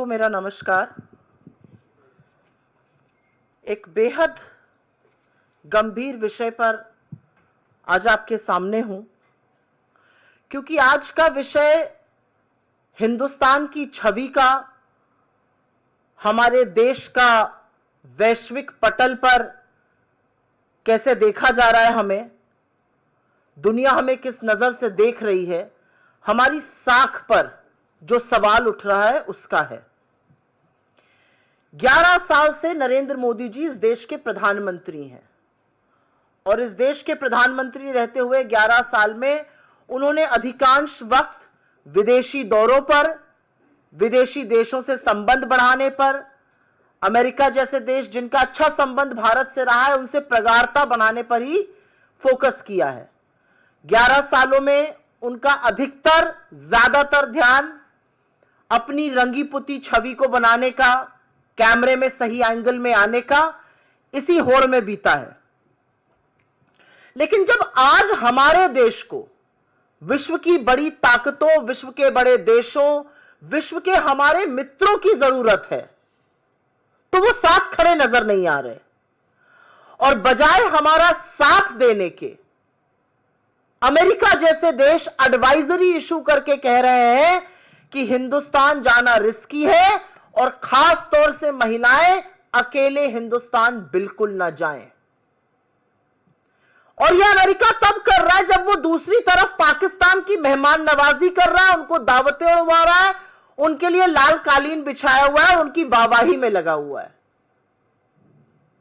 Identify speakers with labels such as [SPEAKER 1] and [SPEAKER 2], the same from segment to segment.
[SPEAKER 1] सबको मेरा नमस्कार। एक बेहद गंभीर विषय पर आज आपके सामने हूं, क्योंकि आज का विषय हिंदुस्तान की छवि का, हमारे देश का वैश्विक पटल पर कैसे देखा जा रहा है, हमें दुनिया हमें किस नजर से देख रही है, हमारी साख पर जो सवाल उठ रहा है उसका है। 11 साल से नरेंद्र मोदी जी इस देश के प्रधानमंत्री हैं और इस देश के प्रधानमंत्री रहते हुए 11 साल में उन्होंने अधिकांश वक्त विदेशी दौरों पर, विदेशी देशों से संबंध बढ़ाने पर, अमेरिका जैसे देश जिनका अच्छा संबंध भारत से रहा है उनसे प्रगाढ़ता बनाने पर ही फोकस किया है। 11 सालों में उनका ज्यादातर ध्यान अपनी रंगी पुती छवि को बनाने का, कैमरे में सही एंगल में आने का, इसी होड़ में बीता है। लेकिन जब आज हमारे देश को विश्व की बड़ी ताकतों, विश्व के बड़े देशों, विश्व के हमारे मित्रों की जरूरत है, तो वो साथ खड़े नजर नहीं आ रहे और बजाय हमारा साथ देने के अमेरिका जैसे देश एडवाइजरी इशू करके कह रहे हैं कि हिंदुस्तान जाना रिस्की है और खास तौर से महिलाएं अकेले हिंदुस्तान बिल्कुल ना जाएं। और यह अमेरिका तब कर रहा है जब वो दूसरी तरफ पाकिस्तान की मेहमान नवाजी कर रहा है, उनको दावतें उड़वा रहा है, उनके लिए लाल कालीन बिछाया हुआ है, उनकी वाहवाही में लगा हुआ है।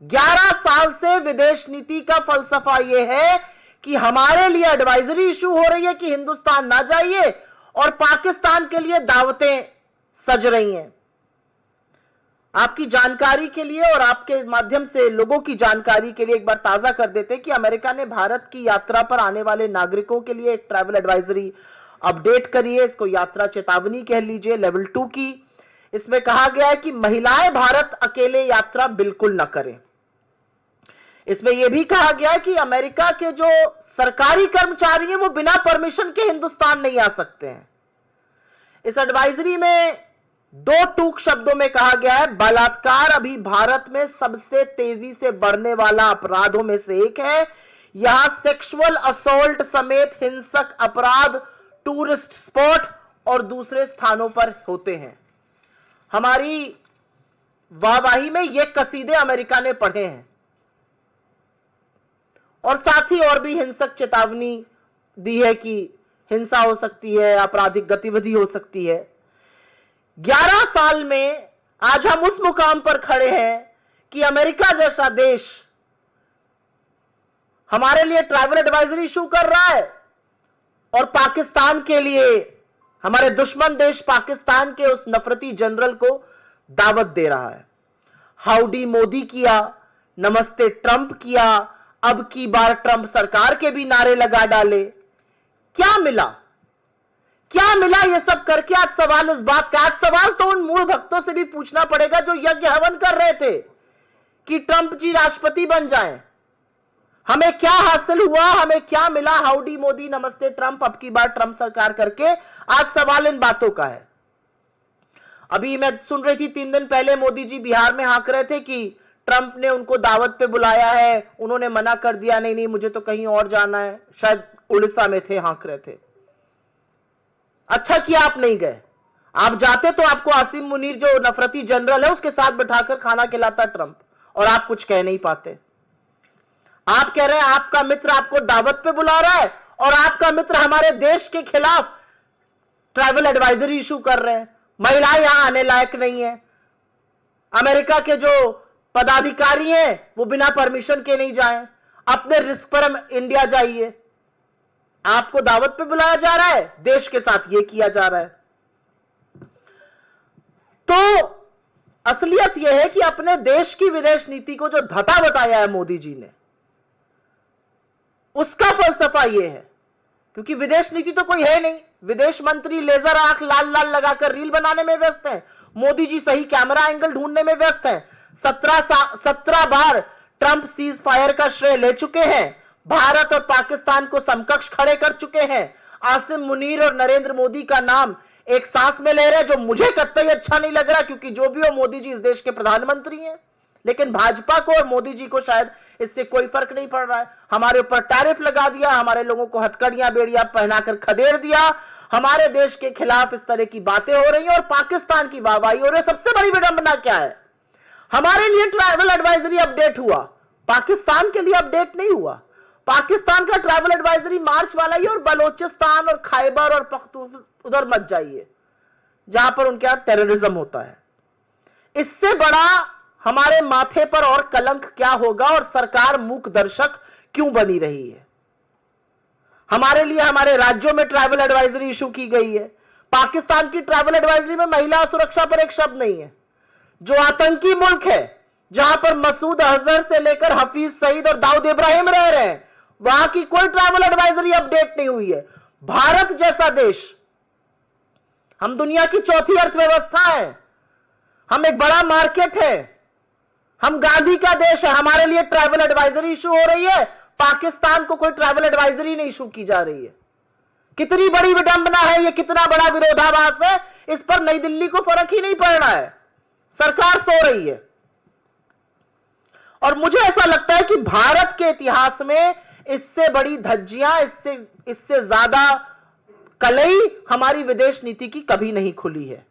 [SPEAKER 1] 11 साल से विदेश नीति का फलसफा यह है कि हमारे लिए एडवाइजरी इशू हो रही है कि हिंदुस्तान ना जाइए और पाकिस्तान के लिए दावतें सज रही हैं। आपकी जानकारी के लिए और आपके माध्यम से लोगों की जानकारी के लिए एक बार ताजा कर देते कि अमेरिका ने भारत की यात्रा पर आने वाले नागरिकों के लिए एक ट्रैवल एडवाइजरी अपडेट करी है। इसको यात्रा चेतावनी कह लीजिए, लेवल 2 की। इसमें कहा गया है कि महिलाएं भारत अकेले यात्रा बिल्कुल ना करें। इसमें यह भी कहा गया है कि अमेरिका के जो सरकारी कर्मचारी हैं वो बिना परमिशन के हिंदुस्तान नहीं आ सकते हैं। इस एडवाइजरी में 2 टूक शब्दों में कहा गया है, बलात्कार अभी भारत में सबसे तेजी से बढ़ने वाला अपराधों में से एक है। यहां सेक्सुअल असॉल्ट समेत हिंसक अपराध टूरिस्ट स्पॉट और दूसरे स्थानों पर होते हैं। हमारी वाहवाही में ये कसीदे अमेरिका ने पढ़े हैं और साथ ही और भी हिंसक चेतावनी दी है कि हिंसा हो सकती है, आपराधिक गतिविधि हो सकती है। 11 साल में आज हम उस मुकाम पर खड़े हैं कि अमेरिका जैसा देश हमारे लिए ट्रैवल एडवाइजरी इशू कर रहा है और पाकिस्तान के लिए, हमारे दुश्मन देश पाकिस्तान के उस नफरती जनरल को दावत दे रहा है। हाउडी मोदी किया, नमस्ते ट्रंप किया, अब की बार ट्रंप सरकार के भी नारे लगा डाले। क्या मिला, क्या मिला ये सब करके? आज सवाल इस बात का, आज सवाल तो उन मूल भक्तों से भी पूछना पड़ेगा जो यज्ञ हवन कर रहे थे कि ट्रंप जी राष्ट्रपति बन जाएं। हमें क्या हासिल हुआ, हमें क्या मिला? हाउडी मोदी, नमस्ते ट्रंप, अब की बार ट्रंप सरकार करके आज सवाल इन बातों का है। अभी मैं सुन रही थी 3 दिन पहले मोदी जी बिहार में हाँक रहे थे कि ट्रंप ने उनको दावत पे बुलाया है, उन्होंने मना कर दिया, नहीं मुझे तो कहीं और जाना है। शायद उड़ीसा में थे, हाँक रहे थे। अच्छा किया आप नहीं गए। आप जाते तो आपको आसिम मुनीर जो नफरती जनरल है उसके साथ बिठाकर खाना खिलाता ट्रंप, और आप कुछ कह नहीं पाते। आप कह रहे हैं आपका मित्र आपको दावत पे बुला रहा है और आपका मित्र हमारे देश के खिलाफ ट्रैवल एडवाइजरी इशू कर रहे हैं। महिलाएं यहां आने लायक नहीं है। अमेरिका के जो पदाधिकारी हैं वो बिना परमिशन के नहीं जाएं, अपने रिस्क पर हम इंडिया जाइए। आपको दावत पे बुलाया जा रहा है, देश के साथ ये किया जा रहा है। तो असलियत यह है कि अपने देश की विदेश नीति को जो धता बताया है मोदी जी ने, उसका फलसफा यह है, क्योंकि विदेश नीति तो कोई है नहीं। विदेश मंत्री लेजर आंख लाल लाल लगाकर रील बनाने में व्यस्त हैं, मोदी जी सही कैमरा एंगल ढूंढने में व्यस्त हैं। 17 बार ट्रंप सीज फायर का श्रेय ले चुके हैं, भारत और पाकिस्तान को समकक्ष खड़े कर चुके हैं। आसिम मुनीर और नरेंद्र मोदी का नाम एक सांस में ले रहे हैं, जो मुझे कतई अच्छा नहीं लग रहा, क्योंकि जो भी हो मोदी जी इस देश के प्रधानमंत्री हैं। लेकिन भाजपा को और मोदी जी को शायद इससे कोई फर्क नहीं पड़ रहा है। हमारे ऊपर टैरिफ लगा दिया, हमारे लोगों को हथकड़ियां बेड़ियां पहनाकर खदेड़ दिया, हमारे देश के खिलाफ इस तरह की बातें हो रही हैं और पाकिस्तान की वाहवाही हो रही है। सबसे बड़ी विडंबना क्या है, हमारे लिए ट्रैवल एडवाइजरी अपडेट हुआ, पाकिस्तान के लिए अपडेट नहीं हुआ। पाकिस्तान का ट्रैवल एडवाइजरी मार्च वाला ही, और बलोचिस्तान और खैबर और पख्तून उधर मत जाइए जहां पर उनके यहां टेररिज्म होता है। इससे बड़ा हमारे माथे पर और कलंक क्या होगा, और सरकार मूक दर्शक क्यों बनी रही है। हमारे लिए हमारे राज्यों में ट्रैवल एडवाइजरी इशू की गई है, पाकिस्तान की ट्रैवल एडवाइजरी में महिला सुरक्षा पर एक शब्द नहीं है। जो आतंकी मुल्क है, जहां पर मसूद अजहर से लेकर हफीज सईद और दाऊद इब्राहिम रह रहे हैं, वहां की कोई ट्रैवल एडवाइजरी अपडेट नहीं हुई है। भारत जैसा देश, हम दुनिया की चौथी अर्थव्यवस्था है, हम एक बड़ा मार्केट है, हम गांधी का देश है, हमारे लिए ट्रैवल एडवाइजरी इशू हो रही है, पाकिस्तान को कोई ट्रैवल एडवाइजरी नहीं इशू की जा रही है। कितनी बड़ी विडंबना है ये, कितना बड़ा विरोधाभास है। इस पर नई दिल्ली को फर्क ही नहीं पड़ रहा है, सरकार सो रही है। और मुझे ऐसा लगता है कि भारत के इतिहास में इससे बड़ी धज्जियां, इससे ज्यादा कलई हमारी विदेश नीति की कभी नहीं खुली है।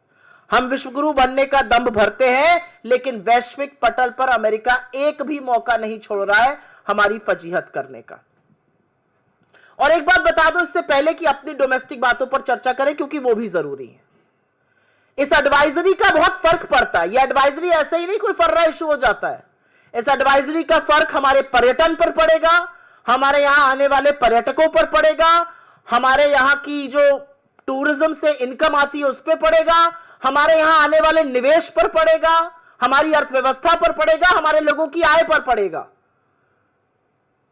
[SPEAKER 1] हम विश्वगुरु बनने का दंभ भरते हैं, लेकिन वैश्विक पटल पर अमेरिका एक भी मौका नहीं छोड़ रहा है हमारी फजीहत करने का। और एक बात बता दो इससे पहले कि अपनी डोमेस्टिक बातों पर चर्चा करें, क्योंकि वो भी जरूरी है। इस एडवाइजरी का बहुत फर्क पड़ता है। यह एडवाइजरी ऐसे ही नहीं कोई फर्रा इशू हो जाता है। इस एडवाइजरी का फर्क हमारे पर्यटन पर पड़ेगा, हमारे यहां आने वाले पर्यटकों पर पड़ेगा, हमारे यहां की जो टूरिज्म से इनकम आती है उस पर पड़ेगा, हमारे यहां आने वाले निवेश पर पड़ेगा, हमारी अर्थव्यवस्था पर पड़ेगा, हमारे लोगों की आय पर पड़ेगा।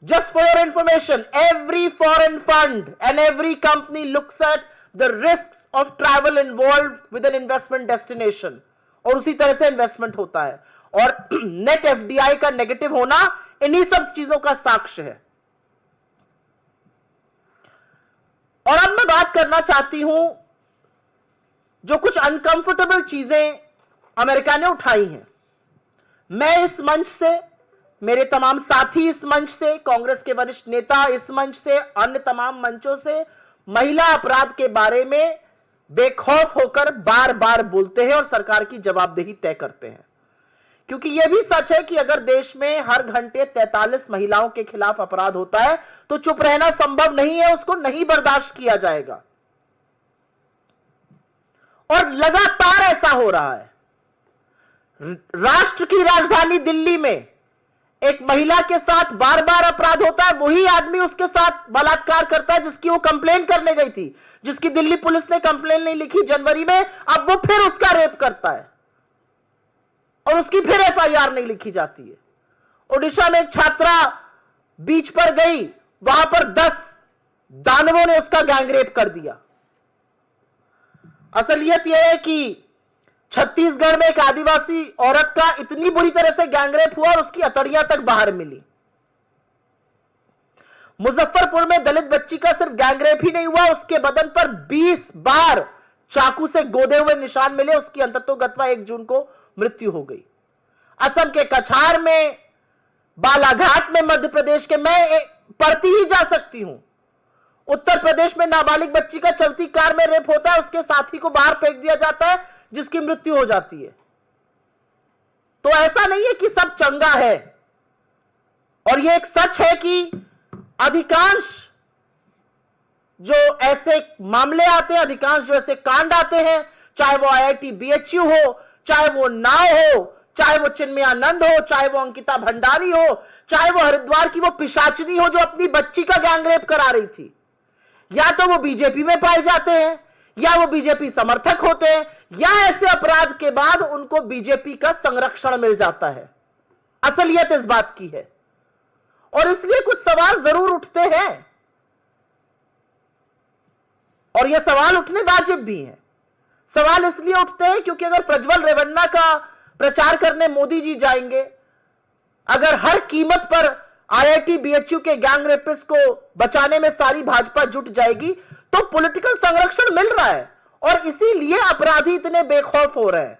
[SPEAKER 1] Just for your information, every foreign fund and every company looks at the risks of travel involved with an investment destination, और उसी तरह से इन्वेस्टमेंट होता है। और नेट एफडीआई का नेगेटिव होना इन्हीं सब चीजों का साक्ष्य है। और अब मैं बात करना चाहती हूं जो कुछ अनकंफर्टेबल चीजें अमेरिका ने उठाई हैं। मैं इस मंच से, मेरे तमाम साथी इस मंच से, कांग्रेस के वरिष्ठ नेता इस मंच से, अन्य तमाम मंचों से महिला अपराध के बारे में बेखौफ होकर बार बार बोलते हैं और सरकार की जवाबदेही तय करते हैं। क्योंकि यह भी सच है कि अगर देश में हर घंटे 43 महिलाओं के खिलाफ अपराध होता है तो चुप रहना संभव नहीं है, उसको नहीं बर्दाश्त किया जाएगा। और लगातार ऐसा हो रहा है। राष्ट्र की राजधानी दिल्ली में एक महिला के साथ बार बार अपराध होता है, वही आदमी उसके साथ बलात्कार करता है जिसकी वो कंप्लेन करने गई थी, जिसकी दिल्ली पुलिस ने कंप्लेन नहीं लिखी जनवरी में, अब वो फिर उसका रेप करता है और उसकी फिर एफआईआर नहीं लिखी जाती है। ओडिशा में एक छात्रा बीच पर गई, वहां पर 10 दानवों ने उसका गैंगरेप कर दिया। असलियत यह है कि छत्तीसगढ़ में एक आदिवासी औरत का इतनी बुरी तरह से गैंगरेप हुआ और उसकी अतड़ियां तक बाहर मिली। मुजफ्फरपुर में दलित बच्ची का सिर्फ गैंगरेप ही नहीं हुआ, उसके बदन पर 20 बार चाकू से गोदे हुए निशान मिले, उसकी अंततोगत्वा 1 जून को मृत्यु हो गई। असम के कछार में, बालाघाट में, मध्य प्रदेश के, मैं पढ़ती ही जा सकती हूं। उत्तर प्रदेश में नाबालिग बच्ची का चलती कार में रेप होता है, उसके साथी को बाहर फेंक दिया जाता है जिसकी मृत्यु हो जाती है। तो ऐसा नहीं है कि सब चंगा है। और यह एक सच है कि अधिकांश जो ऐसे मामले आते हैं, अधिकांश जो ऐसे कांड आते हैं, चाहे वो आईआईटी बीएचयू हो, चाहे वो नाव हो, चाहे वो चिन्मयानंद हो, चाहे वो अंकिता भंडारी हो, चाहे वो हरिद्वार की वो पिशाचनी हो जो अपनी बच्ची का गैंगरेप करा रही थी, या तो वो बीजेपी में पाए जाते हैं, या वो बीजेपी समर्थक होते हैं, या ऐसे अपराध के बाद उनको बीजेपी का संरक्षण मिल जाता है। असलियत इस बात की है। और इसलिए कुछ सवाल जरूर उठते हैं, और ये सवाल उठने वाजिब भी हैं। सवाल इसलिए उठते हैं क्योंकि अगर प्रज्वल रेवन्ना का प्रचार करने मोदी जी जाएंगे, अगर हर कीमत पर आईआईटी बीएचयू के गैंग रेपिस्ट को बचाने में सारी भाजपा जुट जाएगी, तो पॉलिटिकल संरक्षण मिल रहा है और इसीलिए अपराधी इतने बेखौफ हो रहे हैं।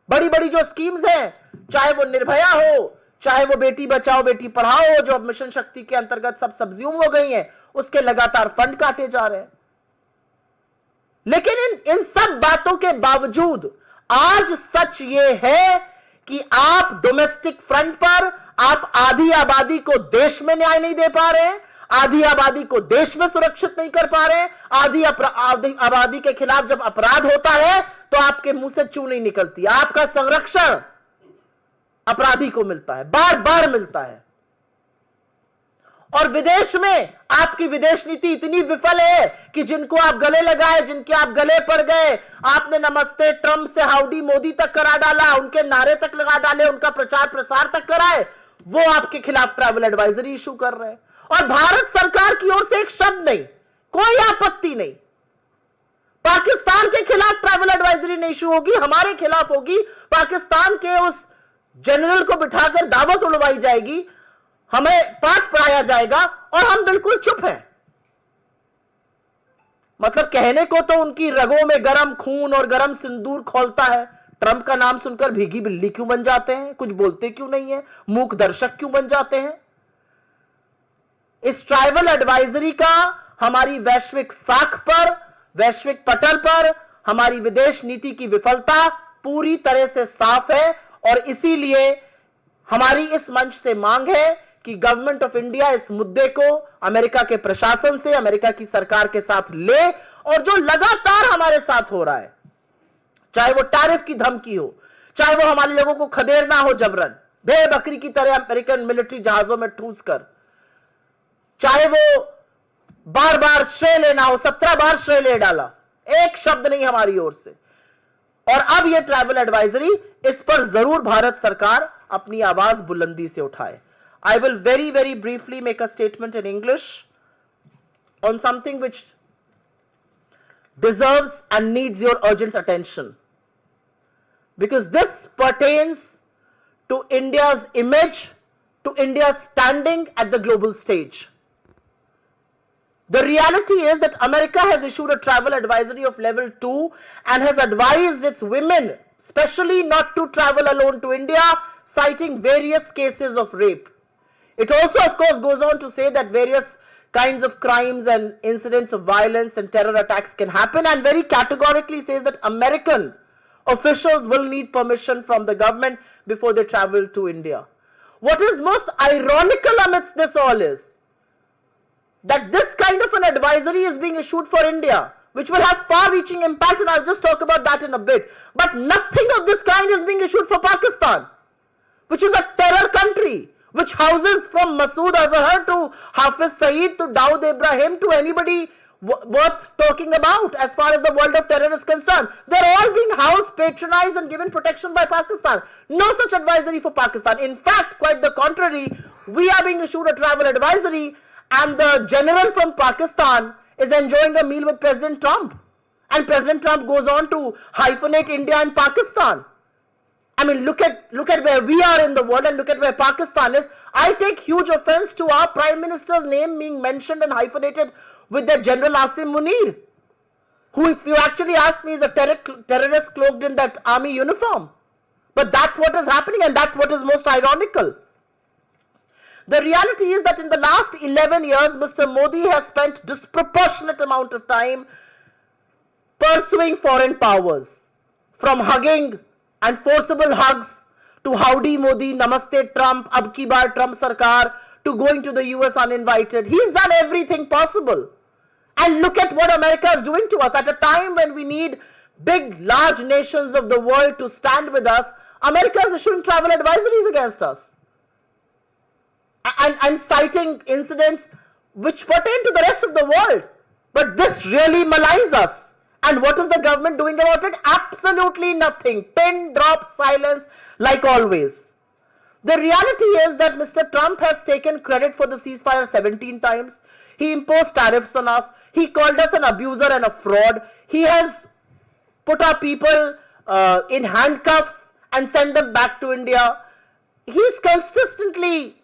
[SPEAKER 1] बड़ी बड़ी जो स्कीम्स हैं, चाहे वो निर्भया हो, चाहे वो बेटी बचाओ बेटी पढ़ाओ हो, जो अब मिशन शक्ति के अंतर्गत सब सब्ज्यूम हो गई हैं, उसके लगातार फंड काटे जा रहे हैं। लेकिन इन सब बातों के बावजूद आज सच ये है कि आप डोमेस्टिक फ्रंट पर आप आधी आबादी को देश में न्याय नहीं दे पा रहे हैं, आधी आबादी को देश में सुरक्षित नहीं कर पा रहे, आधी आबादी के खिलाफ जब अपराध होता है तो आपके मुंह से चू नहीं निकलती। आपका संरक्षण अपराधी को मिलता है, बार बार मिलता है। और विदेश में आपकी विदेश नीति इतनी विफल है कि जिनको आप गले लगाए, जिनके आप गले पड़ गए, आपने नमस्ते ट्रंप से हाउडी मोदी तक करा डाला, उनके नारे तक लगा डाले, उनका प्रचार प्रसार तक कराए, वो आपके खिलाफ ट्रैवल एडवाइजरी इशू कर रहे हैं। और भारत सरकार की ओर से एक शब्द नहीं, कोई आपत्ति नहीं। पाकिस्तान के खिलाफ ट्रैवल एडवाइजरी नहीं इशू होगी, हमारे खिलाफ होगी। पाकिस्तान के उस जनरल को बिठाकर दावत उड़वाई जाएगी, हमें पाठ पढ़ाया जाएगा और हम बिल्कुल चुप हैं। मतलब कहने को तो उनकी रगों में गरम खून और गरम सिंदूर खौलता है। ट्रंप का नाम सुनकर भीगी बिल्ली क्यों बन जाते हैं, कुछ बोलते क्यों नहीं है, मूक दर्शक क्यों बन जाते हैं। इस ट्राइबल एडवाइजरी का हमारी वैश्विक साख पर, वैश्विक पटल पर हमारी विदेश नीति की विफलता पूरी तरह से साफ है। और इसीलिए हमारी इस मंच से मांग है कि गवर्नमेंट ऑफ इंडिया इस मुद्दे को अमेरिका के प्रशासन से, अमेरिका की सरकार के साथ ले, और जो लगातार हमारे साथ हो रहा है, चाहे वो टैरिफ की धमकी हो, चाहे वो हमारे लोगों को खदेड़ना हो जबरन भेड़ बकरी की तरह अमेरिकन मिलिट्री जहाजों में ठूस कर, चाहे वो बार बार श्रेय लेना हो, 17 बार श्रेय ले डाला, एक शब्द नहीं हमारी ओर से। और अब यह ट्रैवल एडवाइजरी, इस पर जरूर भारत सरकार अपनी आवाज बुलंदी से उठाए। I will very briefly make a statement in English on something which deserves and needs your urgent attention, because this pertains to India's image, to India's standing at the global stage. The reality is that America has issued a travel advisory of level 2 and has advised its women, especially, not to travel alone to India, citing various cases of rape. It also, of course, goes on to say that various kinds of crimes and incidents of violence and terror attacks can happen, and very categorically says that American officials will need permission from the government before they travel to India. What is most ironical amidst this all is that this kind of an advisory is being issued for India, which will have far-reaching impact, and I'll just talk about that in a bit. But nothing of this kind is being issued for Pakistan, which is a terror country, which houses from Masood Azhar to Hafiz Saeed to Dawood Ibrahim to anybody worth talking about as far as the world of terror is concerned. They're all being housed, patronized and given protection by Pakistan. No such advisory for Pakistan. In fact, quite the contrary, we are being issued a travel advisory, and the general from Pakistan is enjoying a meal with President Trump. And President Trump goes on to hyphenate India and Pakistan. I mean, look at where we are in the world and look at where Pakistan is. I take huge offense to our Prime Minister's name being mentioned and hyphenated with the General Asim Munir, who, if you actually ask me, is a terrorist cloaked in that army uniform. But that's what is happening, and that's what is most ironical. The reality is that in the last 11 years, Mr. Modi has spent disproportionate amount of time pursuing foreign powers, from hugging and forcible hugs to howdy Modi, namaste Trump, ab ki baar Trump sarkar, to going to the US uninvited. He's done everything possible. And look at what America is doing to us. At a time when we need big, large nations of the world to stand with us, America is issuing travel advisories against us. And citing incidents which pertain to the rest of the world. But this really maligns us. And what is the government doing about it? Absolutely nothing. Pin drop silence like always. The reality is that Mr. Trump has taken credit for the ceasefire 17 times. He imposed tariffs on us. He called us an abuser and a fraud. He has put our people in handcuffs and sent them back to India. He's consistently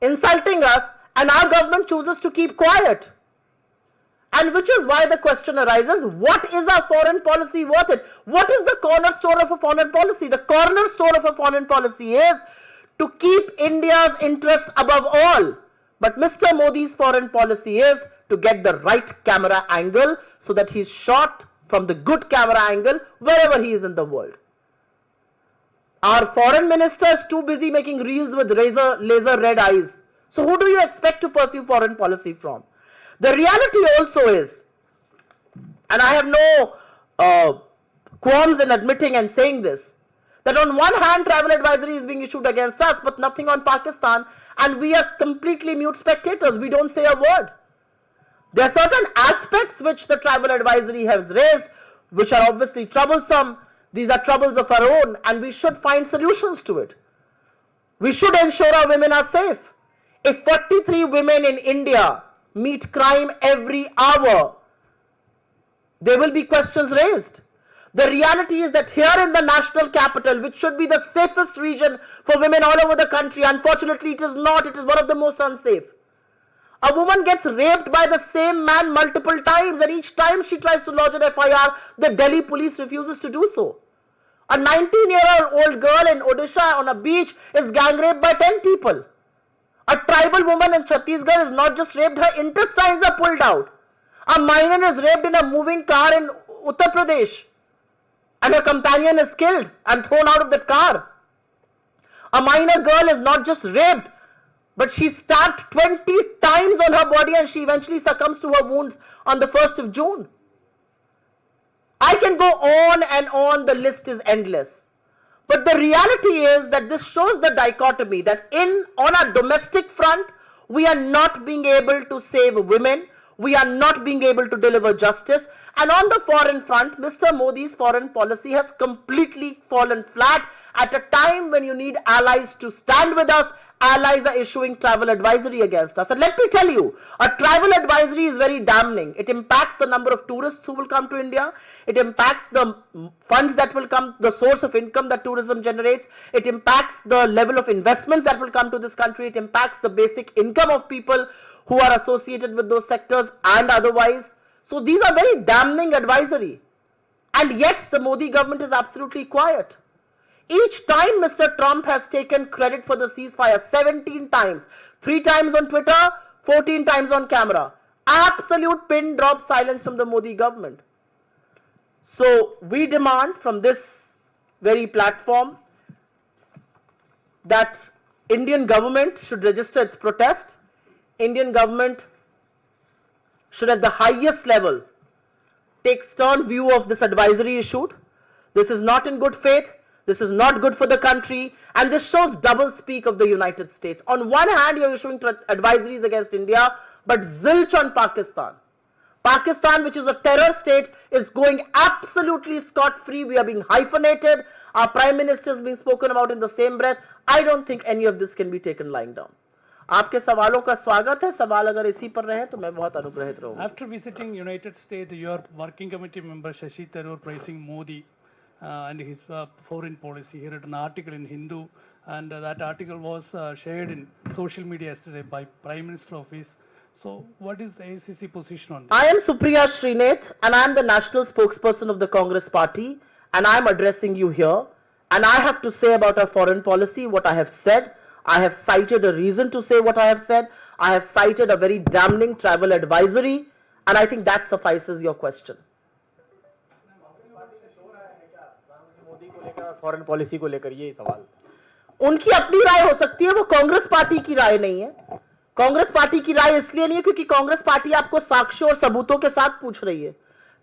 [SPEAKER 1] insulting us, and our government chooses to keep quiet. And which is why the question arises, what is our foreign policy worth it? What is the cornerstone of a foreign policy? The cornerstone of a foreign policy is to keep India's interest above all. But Mr. Modi's foreign policy is to get the right camera angle so that he's shot from the good camera angle wherever he is in the world. Our foreign minister is too busy making reels with laser red eyes. So who do you expect to pursue foreign policy from? The reality also is, and I have no qualms in admitting and saying this, that on one hand travel advisory is being issued against us, but nothing on Pakistan, and we are completely mute spectators. We don't say a word. There are certain aspects which the travel advisory has raised, which are obviously troublesome. These are troubles of our own, and we should find solutions to it. We should ensure our women are safe. If 43 women in India meet crime every hour, there will be questions raised. The reality is that here in the national capital, which should be the safest region for women all over the country, unfortunately it is not. It is one of the most unsafe. A woman gets raped by the same man multiple times, and each time she tries to lodge an FIR, the Delhi police refuses to do so. A 19-year-old girl in Odisha on a beach is gang raped by 10 people. A tribal woman in Chhattisgarh is not just raped, her intestines are pulled out. A minor is raped in a moving car in Uttar Pradesh, and her companion is killed and thrown out of the car. A minor girl is not just raped, but she's stabbed 20 times on her body, and she eventually succumbs to her wounds on the 1st of June. I can go on and on, the list is endless. But the reality is that this shows the dichotomy that on a domestic front, we are not being able to save women, we are not being able to deliver justice, and on the foreign front, Mr. Modi's foreign policy has completely fallen flat at a time when you need allies to stand with us. Allies are issuing travel advisory against us. And let me tell you, a travel advisory is very damning. It impacts the number of tourists who will come to India. It impacts the funds that will come, the source of income that tourism generates. It impacts the level of investments that will come to this country. It impacts the basic income of people who are associated with those sectors and otherwise. So these are very damning advisory. And yet the Modi government is absolutely quiet. Each time Mr. Trump has taken credit for the ceasefire, 17 times, 3 times on Twitter, 14 times on camera. Absolute pin drop silence from the Modi government. So we demand from this very platform that Indian government should register its protest. Indian government should at the highest level take stern view of this advisory issued. This is not in good faith. This is not good for the country, and this shows double speak of the United States. On one hand, you're issuing advisories against India, but zilch on Pakistan. Pakistan, which is a terror state, is going absolutely scot-free. We are being hyphenated. Our Prime Minister is being spoken about in the same breath. I don't think any of this can be taken lying down. आपके सवालों का स्वागत है. सवाल अगर इसी पर रहे तो मैं बहुत अनुग्रहित रहूंगा.
[SPEAKER 2] After visiting United States, your working committee member Shashi Tharoor praising Modi and his foreign policy. He read an article in Hindu, and that article was shared in social media yesterday by Prime Minister Office. So what is AICC position on this?
[SPEAKER 1] I am Supriya Srinath, and I am the national spokesperson of the Congress party, and I am addressing you here. And I have to say about our foreign policy what I have said. I have cited a reason to say what I have said. I have cited a very damning travel advisory, and I think that suffices your question.
[SPEAKER 3] Foreign policy को लेकर ये सवाल
[SPEAKER 1] उनकी अपनी राय हो सकती है, वो कांग्रेस पार्टी की राय नहीं है. कांग्रेस पार्टी की राय इसलिए नहीं है क्योंकि कांग्रेस पार्टी आपको साक्ष्यों और सबूतों के साथ पूछ रही है.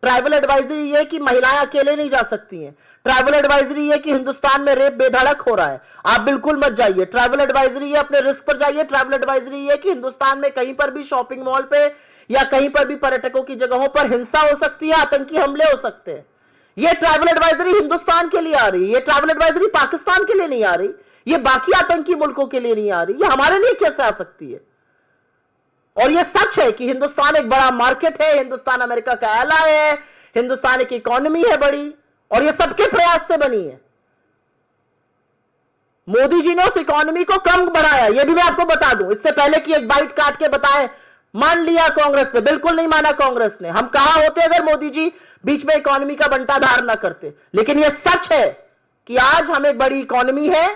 [SPEAKER 1] ट्राइबल एडवाइजरी ये कि महिलाएं अकेले नहीं जा सकती हैं. ट्राइबल एडवाइजरी ये कि हिंदुस्तान में रेप बेधड़क हो रहा है, आप बिल्कुल मत जाइए. ट्राइबल एडवाइजरी ये अपने रिस्क पर जाइए. ट्राइबल एडवाइजरी ये कि हिंदुस्तान में कहीं पर भी शॉपिंग मॉल पे या कहीं पर भी पर्यटकों की जगहों पर हिंसा हो सकती है, आतंकी हमले हो सकते हैं. ये ट्राइबल एडवाइजरी हिंदुस्तान के लिए आ रही है. ये ट्राइबल एडवाइजरी पाकिस्तान के लिए नहीं आ रही. ये बाकी आतंकी मुल्कों के लिए नहीं आ रही. ये हमारे लिए कैसे आ सकती है? और ये सच है कि हिंदुस्तान एक बड़ा मार्केट है. हिंदुस्तान अमेरिका का एलाय है. हिंदुस्तान एक इकोनॉमी है बड़ी, और ये सबके प्रयास से बनी है. मोदी जी ने उस इकोनॉमी को कम बढ़ाया, ये भी मैं आपको बता दूं. इससे पहले कि एक बाइट काट के बताएं मान लिया कांग्रेस ने, बिल्कुल नहीं माना कांग्रेस ने। हम कहां होते अगर मोदी जी बीच में इकोनॉमी का बंटाधार ना करते। लेकिन यह सच है कि आज हमें बड़ी इकोनॉमी है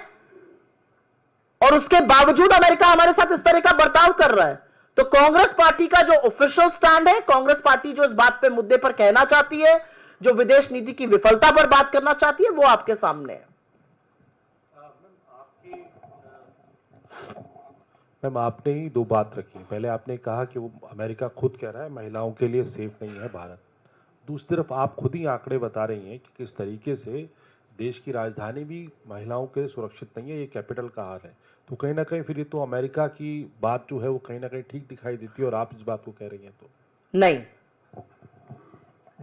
[SPEAKER 1] और उसके बावजूद अमेरिका हमारे साथ इस तरह का बर्ताव कर रहा है। तो कांग्रेस पार्टी का जो ऑफिशियल स्टैंड है, कांग्रेस पार्टी जो इस बात पे मुद्दे पर कहना चाहती है, जो विदेश नीति की विफलता पर बात करना चाहती है, वो आपके सामने है।
[SPEAKER 4] मैम, आपने ही दो बात रखी। पहले आपने कहा कि वो अमेरिका खुद कह रहा है महिलाओं के लिए सेफ नहीं है भारत। दूसरी तरफ आप खुद ही आंकड़े बता रही हैं कि किस तरीके से देश की राजधानी भी महिलाओं के लिए सुरक्षित नहीं है, ये कैपिटल का हाल है। तो कहीं ना कहीं फिर ये तो अमेरिका की बात जो है वो कहीं ना कहीं ठीक दिखाई देती है, और आप इस बात को कह रही हैं तो
[SPEAKER 1] नहीं।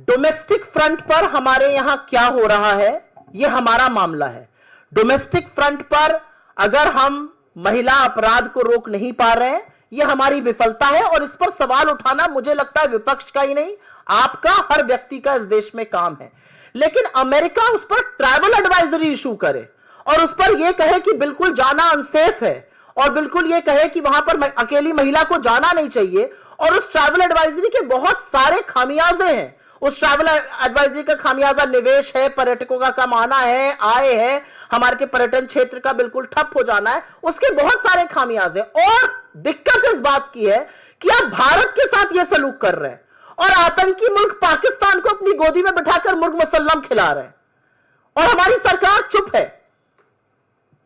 [SPEAKER 1] डोमेस्टिक फ्रंट पर हमारे यहां क्या हो रहा है, यह हमारा मामला है। डोमेस्टिक फ्रंट पर अगर हम महिला अपराध को रोक नहीं पा रहे हैं, यह हमारी विफलता है। और इस पर सवाल उठाना मुझे लगता है विपक्ष का ही नहीं, आपका, हर व्यक्ति का इस देश में काम है। लेकिन अमेरिका उस पर ट्रैवल एडवाइजरी इशू करे और उस पर यह कहे कि बिल्कुल जाना अनसेफ है, और बिल्कुल यह कहे कि वहां पर अकेली महिला को जाना नहीं चाहिए, और उस ट्रैवल एडवाइजरी के बहुत सारे खामियाजे हैं। उस ट्रैवल एडवाइजरी का खामियाजा निवेश है, पर्यटकों का कम आना है, आय है, हमारे के पर्यटन क्षेत्र का बिल्कुल ठप हो जाना है, उसके बहुत सारे खामियाजे। और दिक्कत इस बात की है कि आप भारत के साथ यह सलूक कर रहे हैं और आतंकी मुल्क पाकिस्तान को अपनी गोदी में बिठाकर मुर्ग मुसल्लम खिला रहे हैं, और हमारी सरकार चुप है।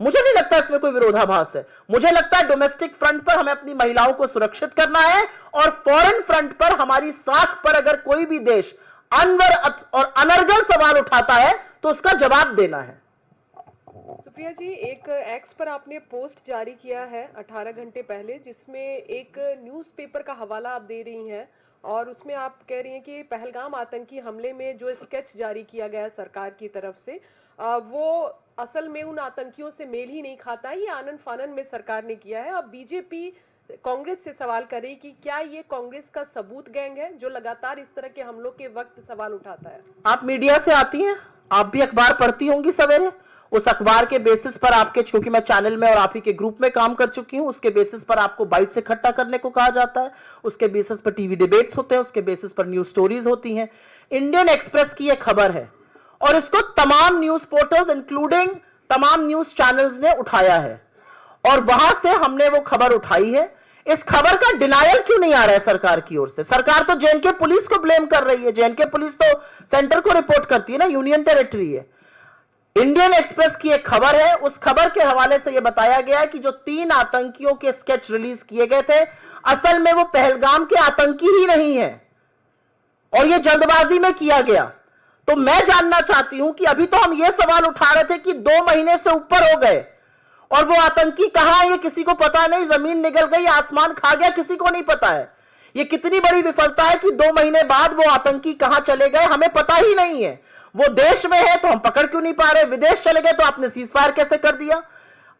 [SPEAKER 1] मुझे नहीं लगता इसमें कोई विरोधाभास है। मुझे लगता है डोमेस्टिक फ्रंट पर हमें अपनी महिलाओं को सुरक्षित करना है, और फॉरेन फ्रंट पर हमारी साख पर अगर कोई भी देश अनवर और अनर्गल सवाल उठाता है तो उसका जवाब देना है।
[SPEAKER 5] सुप्रिया जी, एक एक्स पर आपने पोस्ट जारी किया है 18 घंटे पहले, जिसमें एक न्यूज़पेपर का हवाला आप दे रही हैं, और उसमें आप कह रही हैं कि पहलगाम आतंकी हमले में जो स्केच जारी किया गया है सरकार की तरफ से, वो असल में उन आतंकियों से मेल ही नहीं खाता है, ये आनन फानन में सरकार ने किया है। अब बीजेपी कांग्रेस से सवाल कर रही कि क्या ये कांग्रेस का सबूत गैंग है जो लगातार इस तरह के हमलों के वक्त सवाल उठाता है? आप
[SPEAKER 1] मीडिया से आती हैं, आप भी अखबार पढ़ती होंगी सवेरे। उस अखबार के बेसिस पर आपके, क्योंकि मैं चैनल में और आप ही के ग्रुप में काम कर चुकी हूं, उसके बेसिस पर आपको बाइट से इकट्ठा करने को कहा जाता है, उसके बेसिस पर टीवी डिबेट्स होते हैं, उसके बेसिस पर न्यूज स्टोरीज होती हैं। इंडियन एक्सप्रेस की यह खबर है और इसको तमाम न्यूज पोर्टल्स इंक्लूडिंग तमाम न्यूज चैनल्स ने उठाया है, और वहां से हमने वो खबर उठाई है। इस खबर का डिनायल क्यों नहीं आ रहा है सरकार की ओर से? सरकार तो जेएनके पुलिस को ब्लेम कर रही है। जेएनके पुलिस तो सेंटर को रिपोर्ट करती है ना, यूनियन टेरिटरी है। इंडियन एक्सप्रेस की एक खबर है, उस खबर के हवाले से यह बताया गया है कि जो 3 आतंकियों के स्केच रिलीज किए गए थे, असल में वो पहलगाम के आतंकी ही नहीं है, और यह जल्दबाजी में किया गया। तो मैं जानना चाहती हूं कि अभी तो हम यह सवाल उठा रहे थे कि 2 महीने से ऊपर हो गए और वो आतंकी कहां है ये किसी को पता नहीं, जमीन निगल गई, आसमान खा गया, किसी को नहीं पता है। ये कितनी बड़ी विफलता है कि 2 महीने बाद वो आतंकी कहां चले गए हमें पता ही नहीं है। वो देश में है तो हम पकड़ क्यों नहीं पा रहे, विदेश चले गए तो आपने सीज फायर कैसे कर दिया?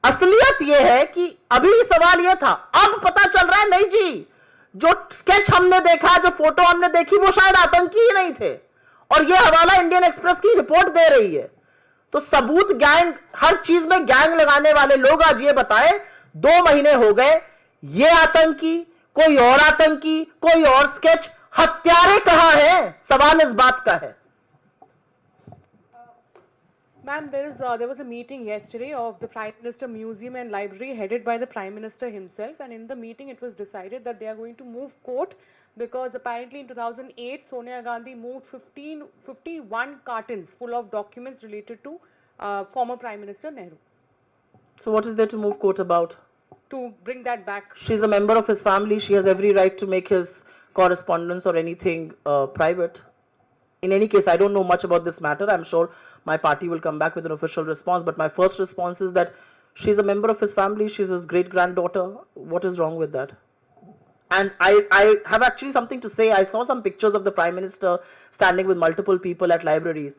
[SPEAKER 1] असलियत यह है कि अभी सवाल यह था, अब पता चल रहा है नहीं जी, जो स्केच हमने देखा, जो फोटो हमने देखी, वो शायद आतंकी ही नहीं थे, और यह हवाला इंडियन एक्सप्रेस की रिपोर्ट दे रही है। तो सबूत गैंग, हर चीज में गैंग लगाने वाले लोग आज ये बताएं 2 महीने हो गए, ये आतंकी, कोई और आतंकी, कोई और स्केच, हत्यारे कहां हैं? सवाल इस बात का है।
[SPEAKER 5] Ma'am, there was a meeting yesterday of the Prime Minister Museum and Library headed by the Prime Minister himself, and in the meeting it was decided that they are going to move court because apparently in 2008 Sonia Gandhi moved 51 cartons full of documents related to former Prime Minister Nehru.
[SPEAKER 1] So what is there to move court about?
[SPEAKER 5] To bring that back.
[SPEAKER 1] She's a member of his family. She has every right to make his correspondence or anything private. In any case, I don't know much about this matter. I'm sure my party will come back with an official response, but my first response is that she's a member of his family. She's his great granddaughter. What is wrong with that? And I have actually something to say. I saw some pictures of the Prime Minister standing with multiple people at libraries.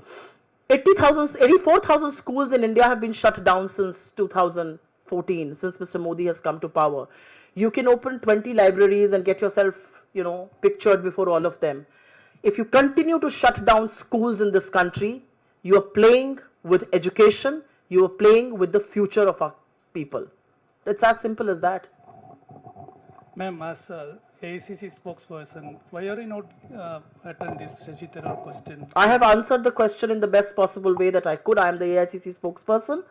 [SPEAKER 1] 84,000 schools in India have been shut down since 2014, since Mr. Modi has come to power. You can open 20 libraries and get yourself, pictured before all of them. If you continue to shut down schools in this country, you are playing with education, you are playing with the future of our people. It's as simple as that.
[SPEAKER 2] Ma'am, as AICC spokesperson, why are you not attend this Shashi Tharoor question?
[SPEAKER 1] I have answered the question in the best possible way that I could. I am the AICC spokesperson.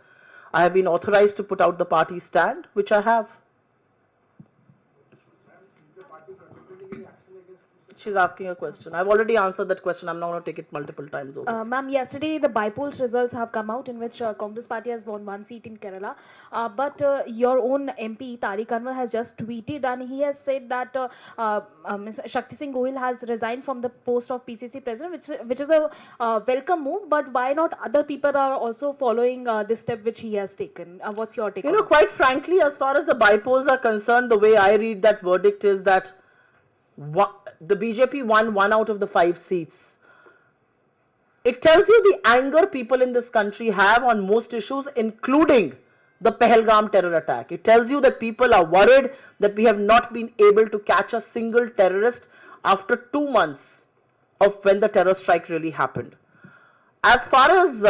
[SPEAKER 1] I have been authorized to put out the party stand, which I have. She's asking a question. I've already answered that question. I'm not going to take it multiple times over.
[SPEAKER 6] Ma'am, yesterday the by-polls results have come out in which Congress party has won one seat in Kerala. But your own MP, Tariq Anwar, has just tweeted and he has said that Ms. Shakti Singh Gohil has resigned from the post of PCC president, which is a welcome move. But why not other people are also following this step which he has taken? What's your take
[SPEAKER 1] You
[SPEAKER 6] on
[SPEAKER 1] know,
[SPEAKER 6] it?
[SPEAKER 1] quite frankly, as far as the by-polls are concerned, the way I read that verdict is that the BJP won 1 out of the 5 seats. It tells you the anger people in this country have on most issues, including the Pahalgam terror attack. It tells you that people are worried that we have not been able to catch a single terrorist after 2 months of when the terror strike really happened. As far as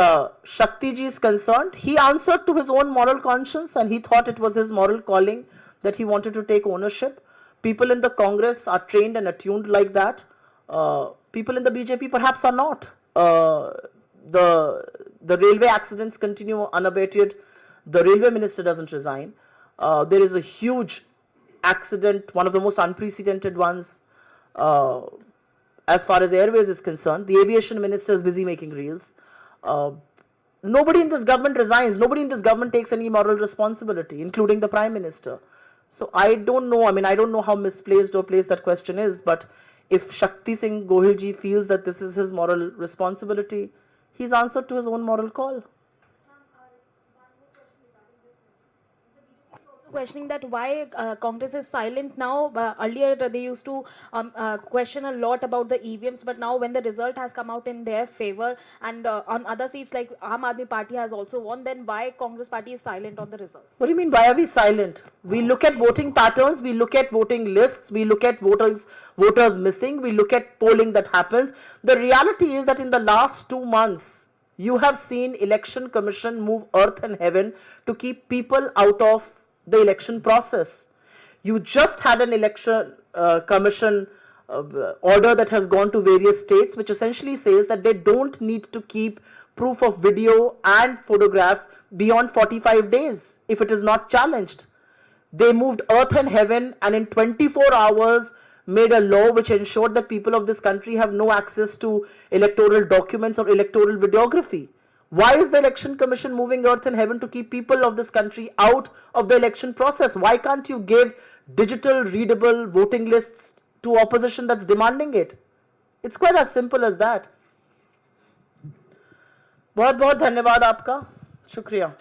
[SPEAKER 1] Shakti ji is concerned, he answered to his own moral conscience and he thought it was his moral calling that he wanted to take ownership. People in the Congress are trained and attuned like that. People in the BJP perhaps are not. The railway accidents continue unabated. The railway minister doesn't resign. There is a huge accident, one of the most unprecedented ones as far as airways is concerned. The aviation minister is busy making reels. Nobody in this government resigns. Nobody in this government takes any moral responsibility, including the Prime Minister. So I don't know, I don't know how misplaced or placed that question is, but if Shakti Singh Gohil ji feels that this is his moral responsibility, he's answered to his own moral call.
[SPEAKER 6] Questioning that why Congress is silent now. Earlier they used to question a lot about the EVMs, but now when the result has come out in their favor and on other seats like Aam Aadmi Party has also won, then why Congress party is silent on the result?
[SPEAKER 1] What do you mean, why are we silent? We look at voting patterns, we look at voting lists, we look at voters missing, we look at polling that happens. The reality is that in the last 2 months, you have seen Election Commission move earth and heaven to keep people out of the election process. You just had an election commission order that has gone to various states, which essentially says that they don't need to keep proof of video and photographs beyond 45 days if it is not challenged. They moved earth and heaven and in 24 hours made a law which ensured that people of this country have no access to electoral documents or electoral videography. Why is the Election Commission moving earth and heaven to keep people of this country out of the election process? Why can't you give digital readable voting lists to opposition that's demanding it? It's quite as simple as that. बहुत बहुत धन्यवाद आपका, शुक्रिया.